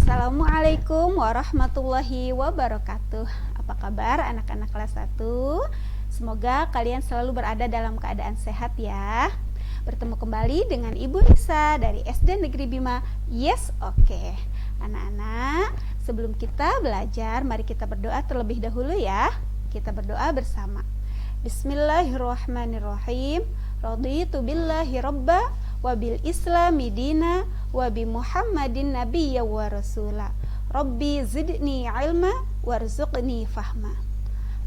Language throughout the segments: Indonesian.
Assalamualaikum warahmatullahi wabarakatuh. Apa kabar anak-anak kelas 1? Semoga kalian selalu berada dalam keadaan sehat ya. Bertemu kembali dengan Ibu Nisa dari SD Negeri Bima. Yes, oke. Anak-anak, sebelum kita belajar, mari kita berdoa terlebih dahulu ya. Kita berdoa bersama. Bismillahirrahmanirrahim. Raditu billahi robba wabil islami dina wabi Muhammadin nabiyya wa rasula. Rabbi zidni ilma warzuqni fahma.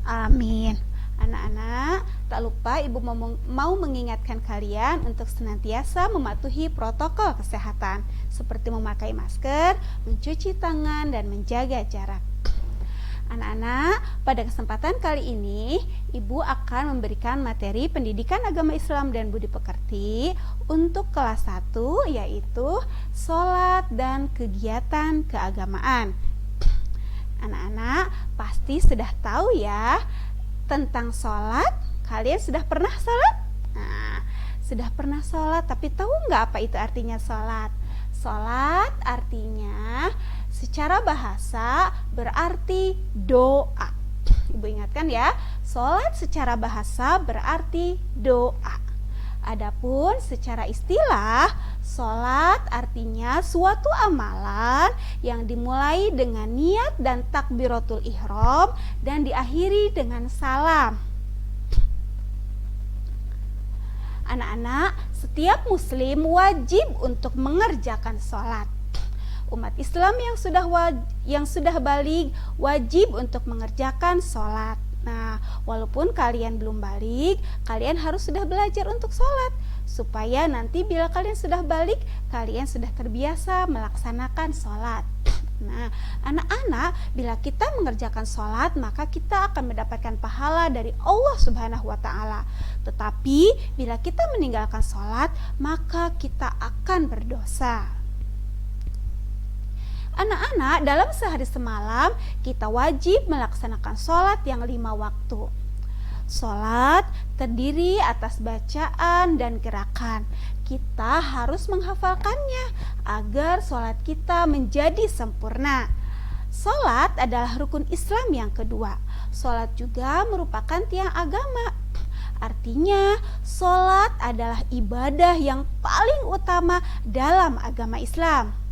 Amin. Anak-anak, tak lupa Ibu mau mengingatkan kalian untuk senantiasa mematuhi protokol kesehatan seperti memakai masker, mencuci tangan, dan menjaga jarak. Anak-anak, pada kesempatan kali ini Ibu akan memberikan materi pendidikan agama Islam dan budi pekerti untuk kelas 1, yaitu sholat dan kegiatan keagamaan. Anak-anak pasti sudah tahu ya tentang sholat. Kalian sudah pernah sholat? Nah, sudah pernah sholat, tapi tahu nggak apa itu artinya sholat? Sholat artinya secara bahasa berarti doa. Ibu ingatkan ya, sholat secara bahasa berarti doa. Adapun secara istilah, sholat artinya suatu amalan yang dimulai dengan niat dan takbiratul ihram dan diakhiri dengan salam. Anak-anak, setiap muslim wajib untuk mengerjakan sholat. Umat Islam yang sudah baligh wajib untuk mengerjakan sholat. Nah, walaupun kalian belum baligh, kalian harus sudah belajar untuk sholat, supaya nanti bila kalian sudah baligh, kalian sudah terbiasa melaksanakan sholat. Nah, anak-anak, bila kita mengerjakan sholat, maka kita akan mendapatkan pahala dari Allah Subhanahu wa Ta'ala. Tetapi bila kita meninggalkan sholat, maka kita akan berdosa. Anak-anak, dalam sehari semalam kita wajib melaksanakan sholat yang 5 waktu. Sholat terdiri atas bacaan dan gerakan. Kita harus menghafalkannya agar sholat kita menjadi sempurna. Sholat adalah rukun Islam yang kedua. Sholat juga merupakan tiang agama. Artinya, sholat adalah ibadah yang paling utama dalam agama Islam.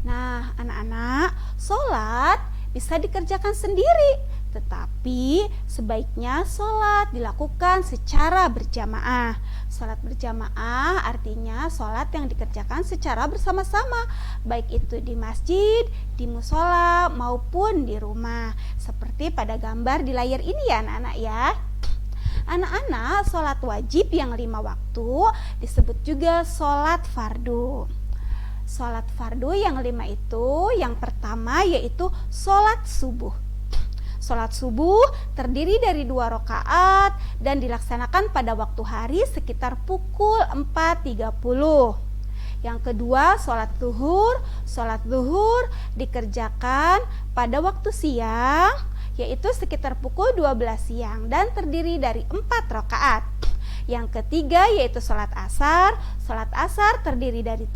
Nah, anak-anak, sholat bisa dikerjakan sendiri, tetapi sebaiknya sholat dilakukan secara berjamaah. Sholat berjamaah artinya sholat yang dikerjakan secara bersama-sama, baik itu di masjid, di musola, maupun di rumah. Seperti pada gambar di layar ini ya anak-anak ya. Anak-anak, sholat wajib yang 5 waktu disebut juga sholat fardu. Sholat fardu yang 5 itu, yang pertama yaitu sholat subuh. Sholat subuh terdiri dari 2 rakaat dan dilaksanakan pada waktu hari sekitar pukul 4.30. Yang kedua, sholat zuhur. Sholat zuhur dikerjakan pada waktu siang, yaitu sekitar pukul 12 siang dan terdiri dari 4 rakaat. Yang ketiga yaitu sholat asar. Sholat asar terdiri dari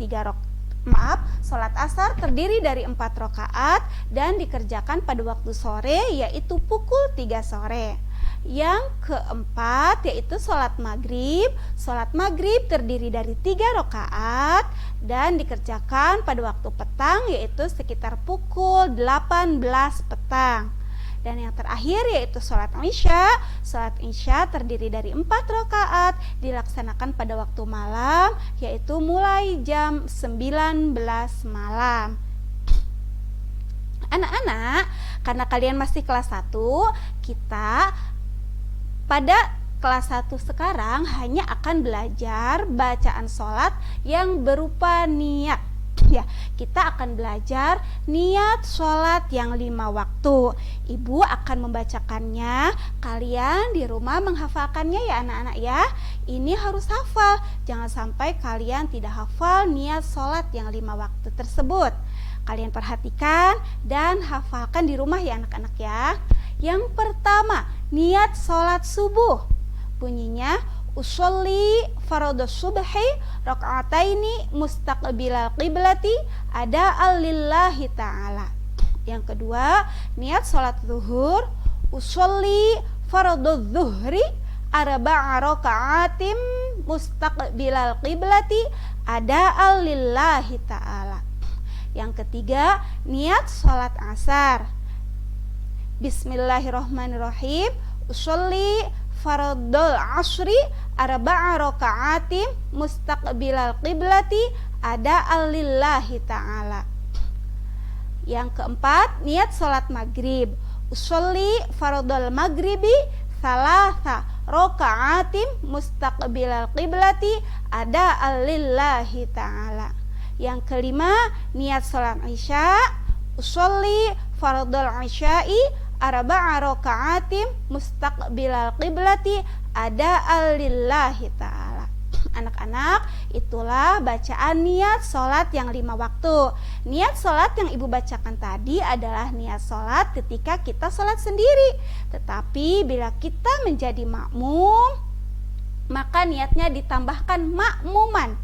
4 rakaat dan dikerjakan pada waktu sore, yaitu pukul 3 sore. Yang keempat yaitu sholat maghrib. Sholat maghrib terdiri dari 3 rakaat dan dikerjakan pada waktu petang, yaitu sekitar pukul 18 petang. Dan yang terakhir yaitu sholat isya. Sholat isya terdiri dari 4 rakaat, dilaksanakan pada waktu malam, yaitu mulai jam 19 malam. Anak-anak, karena kalian masih kelas 1, kita pada kelas 1 sekarang hanya akan belajar bacaan sholat yang berupa niat. Ya, kita akan belajar niat sholat yang 5 waktu. Ibu akan membacakannya, kalian di rumah menghafalkannya ya anak-anak ya. Ini harus hafal, jangan sampai kalian tidak hafal niat sholat yang 5 waktu tersebut. Kalian perhatikan dan hafalkan di rumah ya anak-anak ya. Yang pertama, niat sholat subuh. Bunyinya usolli fardhu subhi rakaataini mustaqbilal qiblati ada'al lillahi ta'ala. Yang kedua, niat sholat zuhur, usolli fardhu zuhri arba'a raka'atim mustaqbilal qiblati ada'al lillahi ta'ala. Yang ketiga, niat sholat asar, bismillahirrahmanirrahim, usolli fardhul asri arba'a raka'atim mustaqbilal qiblati ada'al lillahi ta'ala. Yang keempat, niat sholat maghrib, usolli fardhul maghribi salasa raka'atim mustaqbilal qiblati ada'al lillahi ta'ala. Yang kelima, niat sholat isya, usolli fardhul isya'i arba'a raka'atim mustaqbilal qiblati ada'al lillahi ta'ala. Anak-anak, itulah bacaan niat sholat yang 5 waktu. Niat sholat yang ibu bacakan tadi adalah niat sholat ketika kita sholat sendiri. Tetapi bila kita menjadi makmum, maka niatnya ditambahkan makmuman.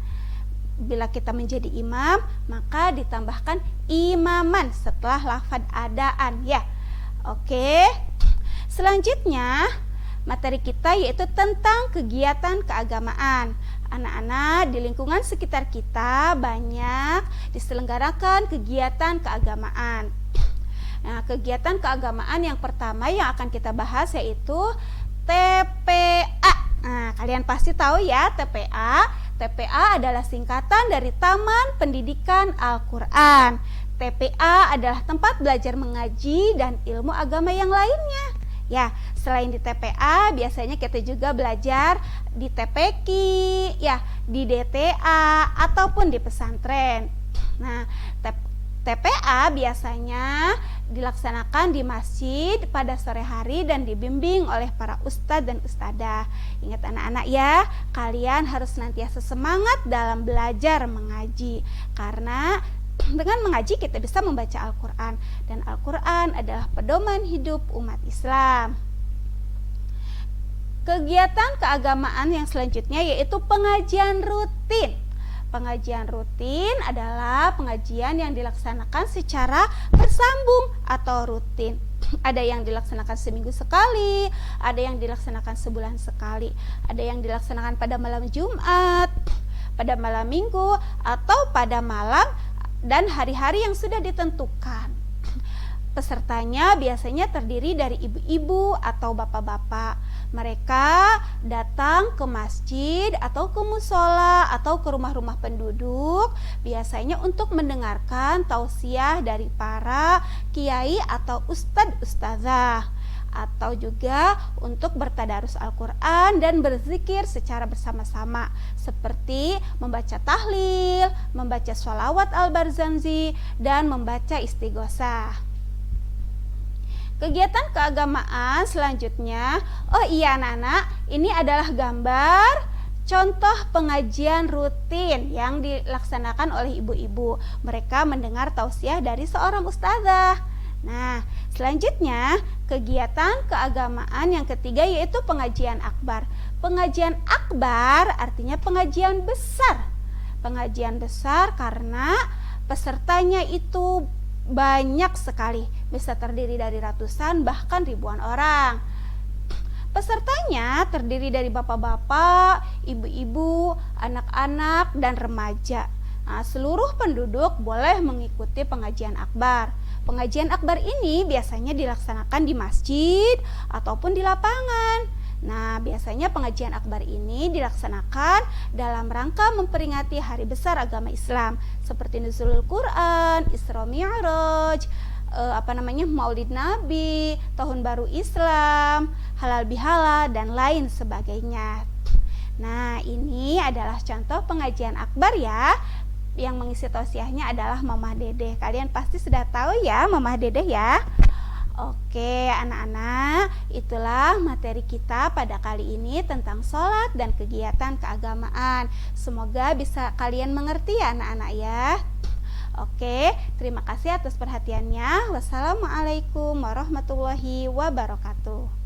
Bila kita menjadi imam, maka ditambahkan imaman setelah lafaz adaan ya. Oke. Selanjutnya, materi kita yaitu tentang kegiatan keagamaan. Anak-anak, di lingkungan sekitar kita banyak diselenggarakan kegiatan keagamaan. Nah, kegiatan keagamaan yang pertama yang akan kita bahas yaitu TPA. Nah, kalian pasti tahu ya TPA. TPA adalah singkatan dari Taman Pendidikan Al-Quran. TPA adalah tempat belajar mengaji dan ilmu agama yang lainnya. Ya, selain di TPA, biasanya kita juga belajar di TPQ, ya, di DTA ataupun di pesantren. Nah, TPA biasanya dilaksanakan di masjid pada sore hari dan dibimbing oleh para ustadz dan ustadzah. Ingat anak-anak ya, kalian harus senantiasa semangat dalam belajar mengaji. Karena dengan mengaji kita bisa membaca Al-Quran. Dan Al-Quran adalah pedoman hidup umat Islam. Kegiatan keagamaan yang selanjutnya yaitu pengajian rutin. Pengajian rutin adalah pengajian yang dilaksanakan secara bersambung atau rutin. Ada yang dilaksanakan seminggu sekali, ada yang dilaksanakan sebulan sekali, ada yang dilaksanakan pada malam Jumat, pada malam Minggu, atau pada malam dan hari-hari yang sudah ditentukan. Pesertanya biasanya terdiri dari ibu-ibu atau bapak-bapak. Mereka datang ke masjid atau ke musola atau ke rumah-rumah penduduk biasanya untuk mendengarkan tausiah dari para kiai atau ustadz-ustazah, atau juga untuk bertadarus Al-Quran dan berzikir secara bersama-sama seperti membaca tahlil, membaca sholawat al-barzanzi, dan membaca istighosah. Kegiatan keagamaan selanjutnya, oh iya anak-anak, ini adalah gambar contoh pengajian rutin yang dilaksanakan oleh ibu-ibu. Mereka mendengar tausiah dari seorang ustazah. Nah, selanjutnya kegiatan keagamaan yang ketiga yaitu pengajian akbar. Pengajian akbar artinya pengajian besar. Pengajian besar karena pesertanya itu banyak sekali, bisa terdiri dari ratusan bahkan ribuan orang. Pesertanya terdiri dari bapak-bapak, ibu-ibu, anak-anak, dan remaja. Nah, seluruh penduduk boleh mengikuti pengajian akbar. Pengajian akbar ini biasanya dilaksanakan di masjid ataupun di lapangan. Nah, biasanya pengajian akbar ini dilaksanakan dalam rangka memperingati hari besar agama Islam seperti Nuzulul Quran, Isra Mi'raj, Maulid Nabi, Tahun Baru Islam, Halal Bihalal, dan lain sebagainya. Nah, ini adalah contoh pengajian akbar ya. Yang mengisi tausiahnya adalah Mamah Dedeh. Kalian pasti sudah tahu ya Mamah Dedeh ya. Oke anak-anak, itulah materi kita pada kali ini tentang sholat dan kegiatan keagamaan. Semoga bisa kalian mengerti ya anak-anak ya. Oke, terima kasih atas perhatiannya. Wassalamualaikum warahmatullahi wabarakatuh.